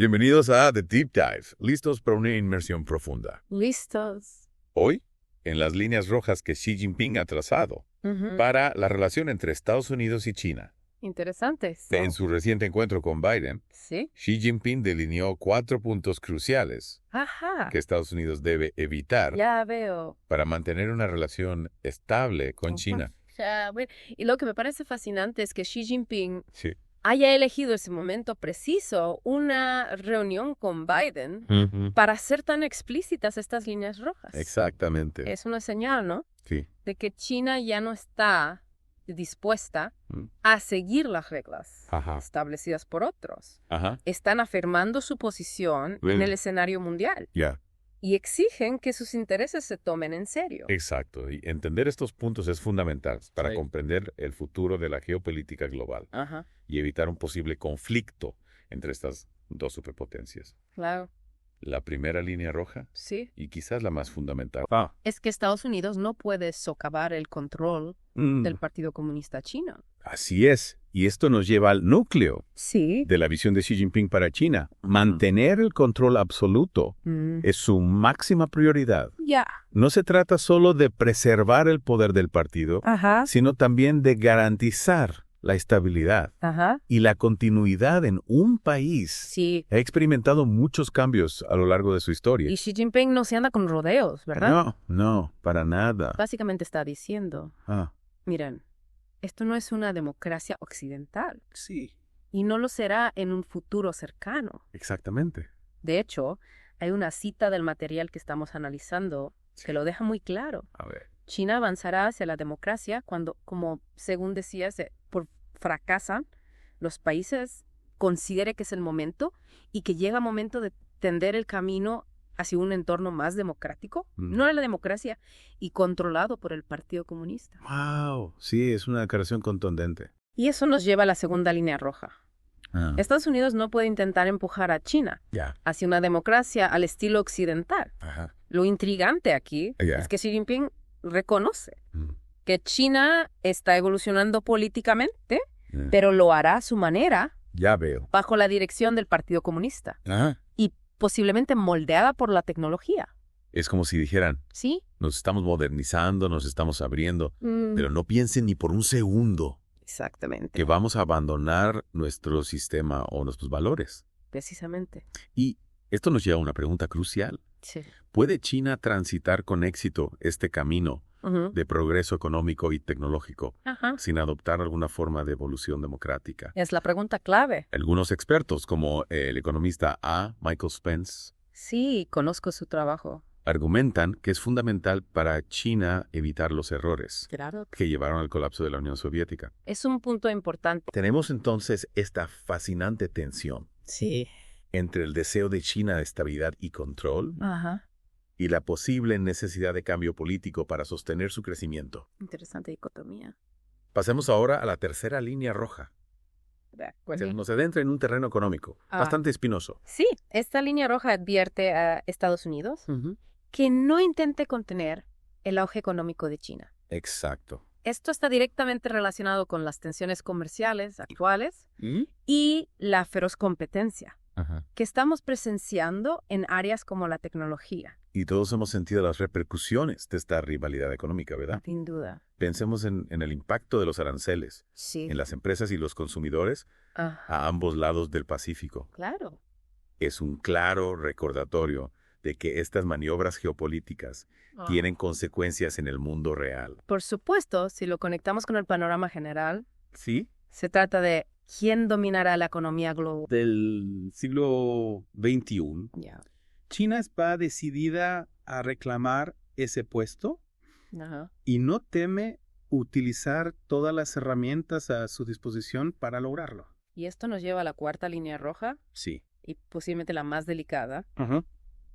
Bienvenidos a The Deep Dive, listos para una inmersión profunda. Listos. Hoy, en las líneas rojas que Xi Jinping ha trazado para la relación entre Estados Unidos y China. Interesantes. En su reciente encuentro con Biden, Sí. Xi Jinping delineó 4 puntos cruciales Ajá. que Estados Unidos debe evitar Ya veo. para mantener una relación estable con Ajá. China. Ya, bueno. Y lo que me parece fascinante es que Xi Jinping Sí. haya elegido ese momento preciso, una reunión con Biden, para hacer tan explícitas estas líneas rojas. Exactamente. Es una señal, ¿no? Sí. De que China ya no está dispuesta Mm. a seguir las reglas Ajá. establecidas por otros. Ajá. Están afirmando su posición Bueno. en el escenario mundial Ya. y exigen que sus intereses se tomen en serio. Exacto. Y entender estos puntos es fundamental para Sí. comprender el futuro de la geopolítica global Ajá, y evitar un posible conflicto entre estas dos superpotencias. claro, La primera línea roja, sí. y quizás la más fundamental, Es que Estados Unidos no puede socavar el control del Partido Comunista Chino. Así es, y esto nos lleva al núcleo Sí. de la visión de Xi Jinping para China. Mantener el control absoluto es su máxima prioridad. Ya. No se trata solo de preservar el poder del partido, Ajá. sino también de garantizar la estabilidad Ajá. y la continuidad en un país. Sí. Ha experimentado muchos cambios a lo largo de su historia. Y Xi Jinping no se anda con rodeos, ¿verdad? No, para nada. Básicamente está diciendo, Ah, miren, esto no es una democracia occidental sí, y no lo será en un futuro cercano. exactamente. De hecho, hay una cita del material que estamos analizando que lo deja muy claro. A ver. China avanzará hacia la democracia cuando, como según decías, fracasan los países, considere que es el momento y que llega el momento de tender el camino hacia un entorno más democrático, no de la democracia, y controlado por el Partido Comunista. Wow, sí, es una declaración contundente. Y eso nos lleva a la segunda línea roja. Ah, Estados Unidos no puede intentar empujar a China ya. hacia una democracia al estilo occidental. Ajá. Lo intrigante aquí Ya. es que Xi Jinping reconoce Mm. que China está evolucionando políticamente, Mm. pero lo hará a su manera, Ya veo. bajo la dirección del Partido Comunista Ajá. y posiblemente moldeada por la tecnología. es como si dijeran, ¿Sí? nos estamos modernizando, nos estamos abriendo, Mm, pero no piensen ni por un segundo exactamente. que vamos a abandonar nuestro sistema o nuestros valores. Precisamente. Y esto nos lleva a una pregunta crucial. Sí. ¿Puede China transitar con éxito este camino Ujú. de progreso económico y tecnológico Ajá. sin adoptar alguna forma de evolución democrática? Es la pregunta clave. Algunos expertos, como el economista A. Michael Spence, Sí, conozco su trabajo. argumentan que es fundamental para China evitar los errores Claro. que llevaron al colapso de la Unión Soviética. Es un punto importante. Tenemos entonces esta fascinante tensión Sí. entre el deseo de China de estabilidad y control Ajá. y la posible necesidad de cambio político para sostener su crecimiento. Interesante dicotomía. Pasemos ahora a la tercera línea roja. Se nos adentra en un terreno económico Ah. bastante espinoso. Sí, esta línea roja advierte a Estados Unidos que no intente contener el auge económico de China. Exacto. Esto está directamente relacionado con las tensiones comerciales actuales y la feroz competencia Ajá. que estamos presenciando en áreas como la tecnología. Y todos hemos sentido las repercusiones de esta rivalidad económica, ¿verdad? Sin duda. Pensemos en el impacto de los aranceles Sí. en las empresas y los consumidores Ah, a ambos lados del Pacífico. claro. Es un claro recordatorio de que estas maniobras geopolíticas tienen consecuencias en el mundo real. Por supuesto, si lo conectamos con el panorama general, ¿Sí? se trata de quién dominará la economía global. Del siglo XXI, Ya. China va decidida a reclamar ese puesto Ajá. y no teme utilizar todas las herramientas a su disposición para lograrlo. Y esto nos lleva a la cuarta línea roja Sí. y posiblemente la más delicada,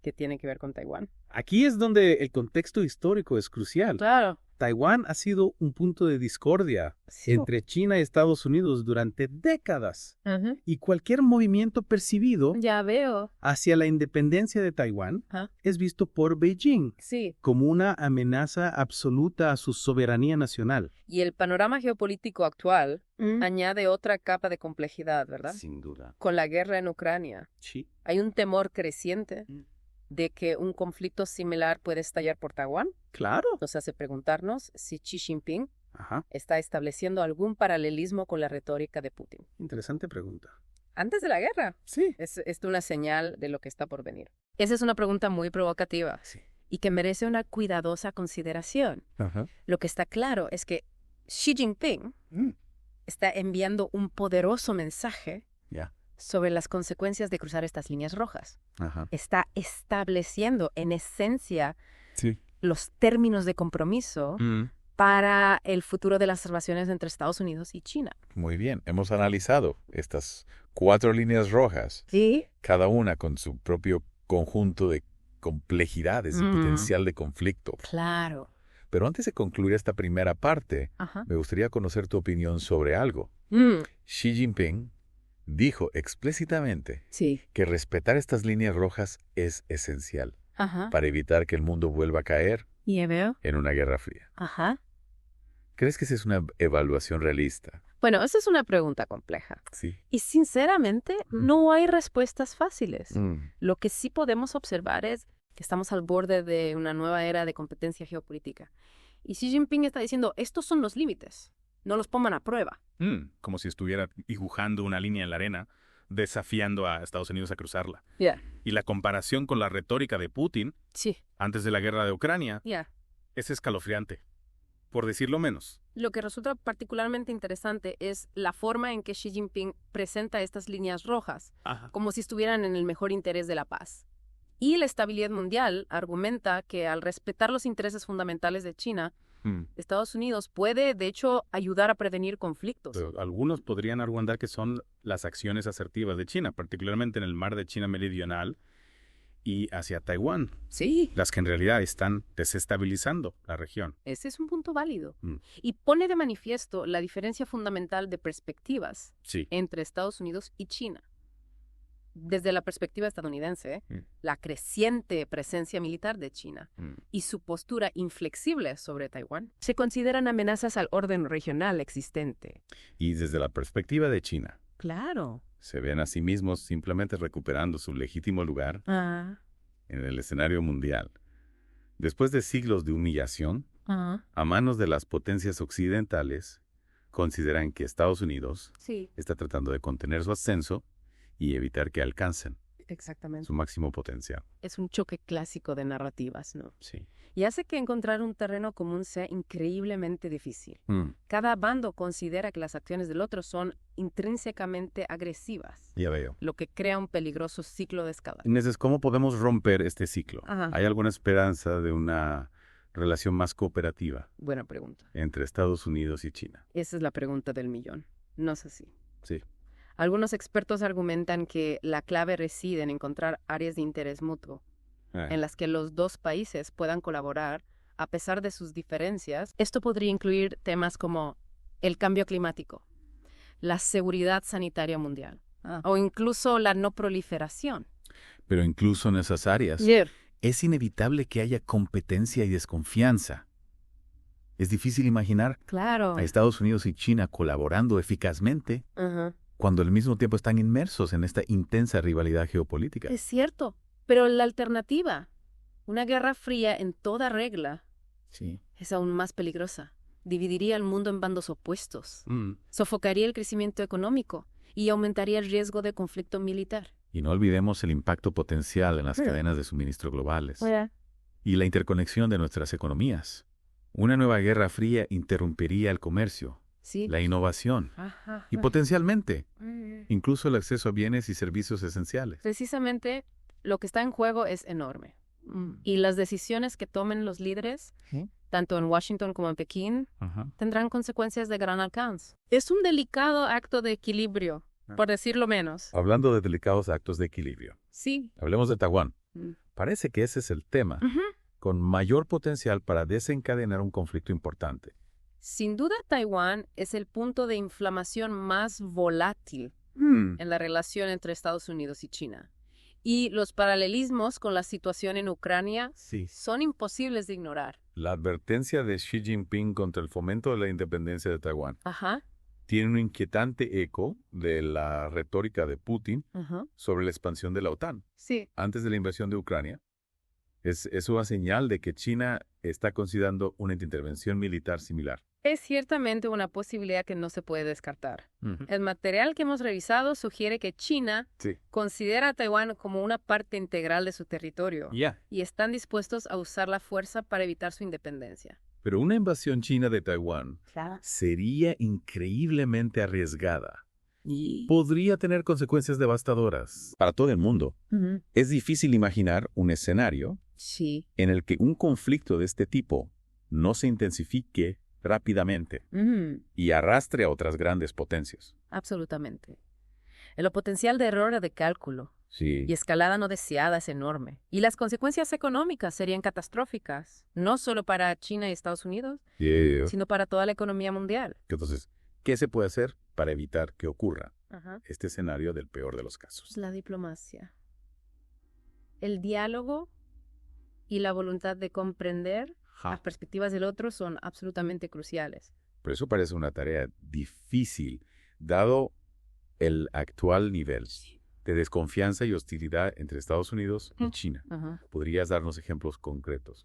que tiene que ver con Taiwán. Aquí es donde el contexto histórico es crucial. Claro. Taiwán ha sido un punto de discordia Sí. entre China y Estados Unidos durante décadas. Y cualquier movimiento percibido Ya veo. hacia la independencia de Taiwán Ajá. es visto por Beijing Sí. como una amenaza absoluta a su soberanía nacional. Y el panorama geopolítico actual añade otra capa de complejidad, ¿verdad? Sin duda. Con la guerra en Ucrania, Sí. hay un temor creciente Mm. de que un conflicto similar puede estallar por Taiwán. Claro. Nos hace preguntarnos si Xi Jinping Ajá. está estableciendo algún paralelismo con la retórica de Putin. Interesante pregunta. Antes de la guerra, Sí. es una señal de lo que está por venir. Esa es una pregunta muy provocativa Sí. y que merece una cuidadosa consideración. Ajá. Lo que está claro es que Xi Jinping está enviando un poderoso mensaje Ya. sobre las consecuencias de cruzar estas líneas rojas. Ajá. Está estableciendo en esencia Sí. los términos de compromiso para el futuro de las relaciones entre Estados Unidos y China. Muy bien, hemos analizado estas 4 líneas rojas, Sí. cada una con su propio conjunto de complejidades y potencial de conflicto. Claro. Pero antes de concluir esta primera parte, Ajá. me gustaría conocer tu opinión sobre algo. Xi Jinping dijo explícitamente Sí. que respetar estas líneas rojas es esencial Ajá. para evitar que el mundo vuelva a caer ¿Ya veo? en una guerra fría. Ajá. ¿Crees que esa es una evaluación realista? Bueno, esa es una pregunta compleja. Sí. Y sinceramente, no hay respuestas fáciles. Mm. Lo que sí podemos observar es que estamos al borde de una nueva era de competencia geopolítica. Y Xi Jinping está diciendo, estos son los límites, no los pongan a prueba. Como si estuviera dibujando una línea en la arena, desafiando a Estados Unidos a cruzarla. Ya. Y la comparación con la retórica de Putin Sí, antes de la guerra de Ucrania ya. es escalofriante, por decirlo menos. Lo que resulta particularmente interesante es la forma en que Xi Jinping presenta estas líneas rojas, como si estuvieran en el mejor interés de la paz. Y la estabilidad mundial argumenta que al respetar los intereses fundamentales de China, Estados Unidos puede, de hecho, ayudar a prevenir conflictos. Pero algunos podrían argumentar que son las acciones asertivas de China, particularmente en el mar de China Meridional y hacia Taiwán, Sí. las que en realidad están desestabilizando la región. Ese es un punto válido. Mm. Y pone de manifiesto la diferencia fundamental de perspectivas Sí. entre Estados Unidos y China. Desde la perspectiva estadounidense, Mm. la creciente presencia militar de China y su postura inflexible sobre Taiwán se consideran amenazas al orden regional existente. Y desde la perspectiva de China, Claro. se ven a sí mismos simplemente recuperando su legítimo lugar en el escenario mundial. Después de siglos de humillación, a manos de las potencias occidentales, consideran que Estados Unidos Sí, está tratando de contener su ascenso y evitar que alcancen exactamente. su máximo potencial. Es un choque clásico de narrativas, ¿no? Sí. Y hace que encontrar un terreno común sea increíblemente difícil. Cada bando considera que las acciones del otro son intrínsecamente agresivas, Ya veo. lo que crea un peligroso ciclo de escalada. Inés, ¿cómo podemos romper este ciclo? Ajá. ¿Hay alguna esperanza de una relación más cooperativa Buena pregunta. entre Estados Unidos y China? Esa es la pregunta del millón. No sé si. Sí. Algunos expertos argumentan que la clave reside en encontrar áreas de interés mutuo en las que los dos países puedan colaborar a pesar de sus diferencias. Esto podría incluir temas como el cambio climático, la seguridad sanitaria mundial o incluso la no proliferación. Pero incluso en esas áreas, es inevitable que haya competencia y desconfianza. Es difícil imaginar Claro. a Estados Unidos y China colaborando eficazmente Ajá. cuando al mismo tiempo están inmersos en esta intensa rivalidad geopolítica. Es cierto, pero la alternativa, una guerra fría en toda regla, Sí. es aún más peligrosa. Dividiría el mundo en bandos opuestos, sofocaría el crecimiento económico y aumentaría el riesgo de conflicto militar. Y no olvidemos el impacto potencial en las cadenas de suministro globales y la interconexión de nuestras economías. Una nueva guerra fría interrumpiría el comercio, Sí. la innovación Ajá. y potencialmente incluso el acceso a bienes y servicios esenciales. Precisamente lo que está en juego es enorme. Y las decisiones que tomen los líderes, tanto en Washington como en Pekín, tendrán consecuencias de gran alcance. Es un delicado acto de equilibrio, por decirlo menos. Hablando de delicados actos de equilibrio, Sí. hablemos de Taiwán. Mm. Parece que ese es el tema con mayor potencial para desencadenar un conflicto importante. Sin duda, Taiwán es el punto de inflamación más volátil en la relación entre Estados Unidos y China. Y los paralelismos con la situación en Ucrania son imposibles de ignorar. La advertencia de Xi Jinping contra el fomento de la independencia de Taiwán tiene un inquietante eco de la retórica de Putin sobre la expansión de la OTAN. Antes de la invasión de Ucrania, es una señal de que China está considerando una intervención militar similar. Es ciertamente una posibilidad que no se puede descartar. El material que hemos revisado sugiere que China considera a Taiwán como una parte integral de su territorio y están dispuestos a usar la fuerza para evitar su independencia. Pero una invasión china de Taiwán sería increíblemente arriesgada. Podría tener consecuencias devastadoras para todo el mundo. Es difícil imaginar un escenario en el que un conflicto de este tipo no se intensifique rápidamente y arrastre a otras grandes potencias. Absolutamente. El potencial de error de cálculo y escalada no deseada es enorme. Y las consecuencias económicas serían catastróficas, no solo para China y Estados Unidos, sino para toda la economía mundial. Entonces, ¿qué se puede hacer para evitar que ocurra este escenario del peor de los casos? La diplomacia. El diálogo y la voluntad de comprender las perspectivas del otro son absolutamente cruciales. Por eso parece una tarea difícil, dado el actual nivel de desconfianza y hostilidad entre Estados Unidos y China. ¿Podrías darnos ejemplos concretos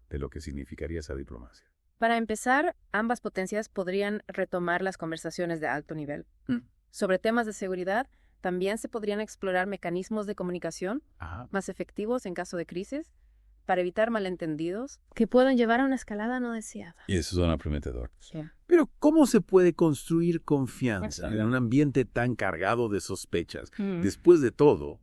de lo que significaría esa diplomacia? Para empezar, ambas potencias podrían retomar las conversaciones de alto nivel. Sobre temas de seguridad, también se podrían explorar mecanismos de comunicación más efectivos en caso de crisis, para evitar malentendidos que puedan llevar a una escalada no deseada. Y eso suena prometedor. Pero ¿cómo se puede construir confianza en un ambiente tan cargado de sospechas? Después de todo,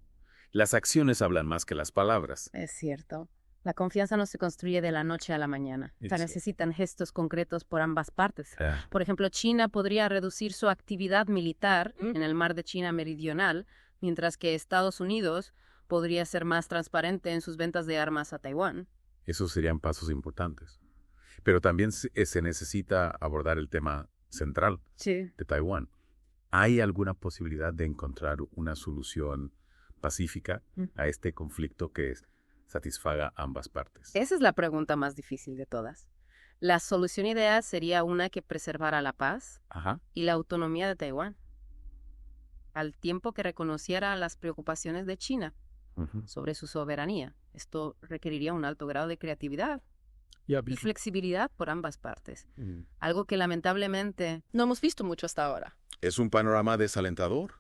las acciones hablan más que las palabras. Es cierto. La confianza no se construye de la noche a la mañana. Se necesitan gestos concretos por ambas partes. Por ejemplo, China podría reducir su actividad militar en el mar de China Meridional, mientras que Estados Unidos podría ser más transparente en sus ventas de armas a Taiwán. Esos serían pasos importantes. Pero también se necesita abordar el tema central de Taiwán. ¿Hay alguna posibilidad de encontrar una solución pacífica a este conflicto que satisfaga ambas partes? Esa es la pregunta más difícil de todas. La solución ideal sería una que preservara la paz y la autonomía de Taiwán, al tiempo que reconociera las preocupaciones de China sobre su soberanía. Esto requeriría un alto grado de creatividad y flexibilidad por ambas partes. Algo que lamentablemente no hemos visto mucho hasta ahora. Es un panorama desalentador,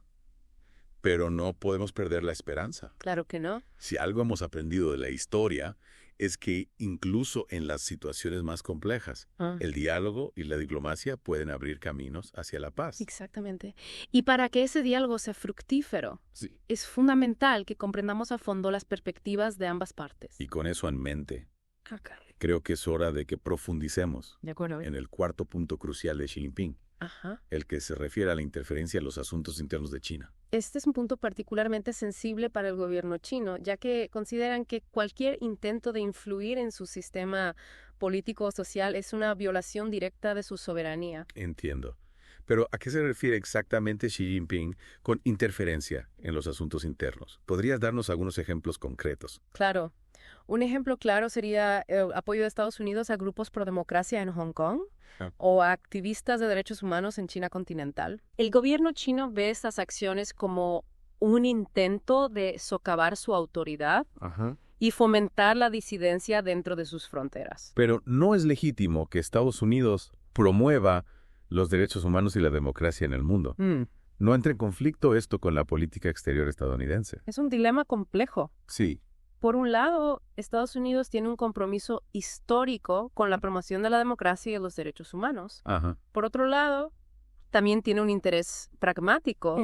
pero no podemos perder la esperanza. Claro que no. Si algo hemos aprendido de la historia es que incluso en las situaciones más complejas, el diálogo y la diplomacia pueden abrir caminos hacia la paz. Exactamente. Y para que ese diálogo sea fructífero, es fundamental que comprendamos a fondo las perspectivas de ambas partes. Y con eso en mente, creo que es hora de que profundicemos en el cuarto punto crucial de Xi Jinping, el que se refiere a la interferencia en los asuntos internos de China. Este es un punto particularmente sensible para el gobierno chino, ya que consideran que cualquier intento de influir en su sistema político o social es una violación directa de su soberanía. Entiendo. Pero ¿a qué se refiere exactamente Xi Jinping con interferencia en los asuntos internos? ¿Podrías darnos algunos ejemplos concretos? Claro. Un ejemplo claro sería el apoyo de Estados Unidos a grupos pro democracia en Hong Kong o a activistas de derechos humanos en China continental. El gobierno chino ve estas acciones como un intento de socavar su autoridad y fomentar la disidencia dentro de sus fronteras. Pero no es legítimo que Estados Unidos promueva los derechos humanos y la democracia en el mundo. ¿No entra en conflicto esto con la política exterior estadounidense? Es un dilema complejo. Sí. Por un lado, Estados Unidos tiene un compromiso histórico con la promoción de la democracia y de los derechos humanos. Por otro lado, también tiene un interés pragmático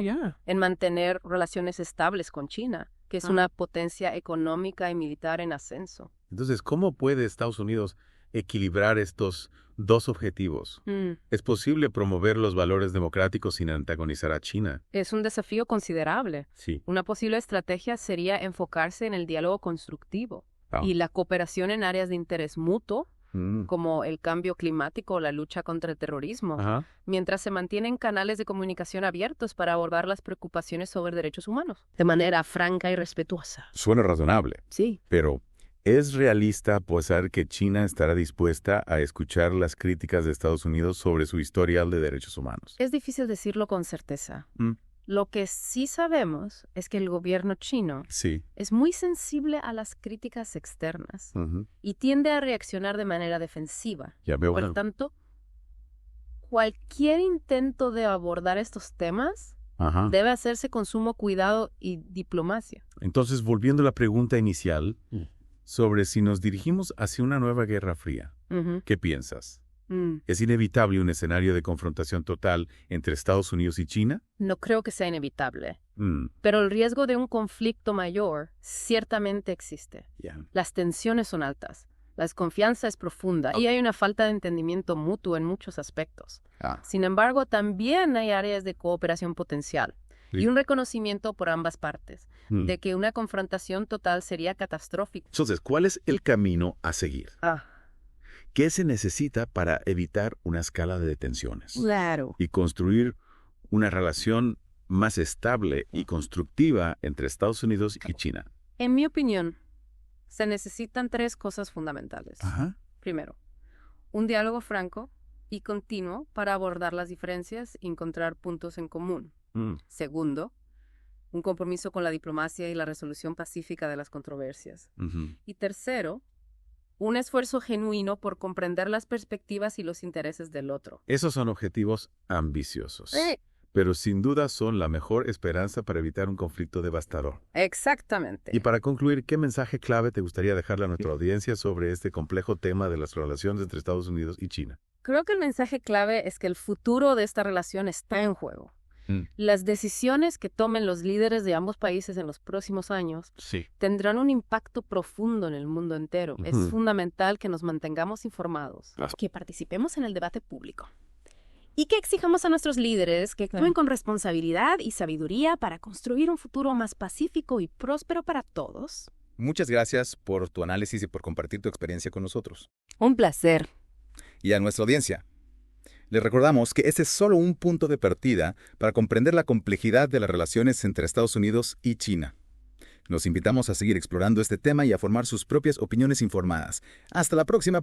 en mantener relaciones estables con China, que es una potencia económica y militar en ascenso. Entonces, ¿cómo puede Estados Unidos equilibrar estos dos objetivos? ¿Es posible promover los valores democráticos sin antagonizar a China? Es un desafío considerable. Sí. Una posible estrategia sería enfocarse en el diálogo constructivo. y la cooperación en áreas de interés mutuo, como el cambio climático o la lucha contra el terrorismo, mientras se mantienen canales de comunicación abiertos para abordar las preocupaciones sobre derechos humanos, de manera franca y respetuosa. Suena razonable. Sí. Pero, ¿es realista pensar que China estará dispuesta a escuchar las críticas de Estados Unidos sobre su historial de derechos humanos? Es difícil decirlo con certeza. Lo que sí sabemos es que el gobierno chino es muy sensible a las críticas externas y tiende a reaccionar de manera defensiva. Por tanto, cualquier intento de abordar estos temas debe hacerse con sumo cuidado y diplomacia. Entonces, volviendo a la pregunta inicial sobre si nos dirigimos hacia una nueva Guerra Fría, ¿qué piensas? ¿Es inevitable un escenario de confrontación total entre Estados Unidos y China? No creo que sea inevitable, pero el riesgo de un conflicto mayor ciertamente existe. Las tensiones son altas, la desconfianza es profunda y hay una falta de entendimiento mutuo en muchos aspectos. Sin embargo, también hay áreas de cooperación potencial y un reconocimiento por ambas partes de que una confrontación total sería catastrófica. Entonces, ¿cuál es el camino a seguir? ¿Qué se necesita para evitar una escala de tensiones? Claro. Y construir una relación más estable y constructiva entre Estados Unidos y China. En mi opinión, se necesitan 3 cosas fundamentales. Primero, un diálogo franco y continuo para abordar las diferencias y encontrar puntos en común. Segundo, un compromiso con la diplomacia y la resolución pacífica de las controversias. Y tercero, un esfuerzo genuino por comprender las perspectivas y los intereses del otro. Esos son objetivos ambiciosos, pero sin duda son la mejor esperanza para evitar un conflicto devastador. Exactamente. Y para concluir, ¿qué mensaje clave te gustaría dejarle a nuestra audiencia sobre este complejo tema de las relaciones entre Estados Unidos y China? Creo que el mensaje clave es que el futuro de esta relación está en juego. Las decisiones que tomen los líderes de ambos países en los próximos años tendrán un impacto profundo en el mundo entero. Es fundamental que nos mantengamos informados, que participemos en el debate público y que exijamos a nuestros líderes que actúen con responsabilidad y sabiduría para construir un futuro más pacífico y próspero para todos. Muchas gracias por tu análisis y por compartir tu experiencia con nosotros. Un placer. Y a nuestra audiencia, les recordamos que este es solo un punto de partida para comprender la complejidad de las relaciones entre Estados Unidos y China. Los invitamos a seguir explorando este tema y a formar sus propias opiniones informadas. Hasta la próxima.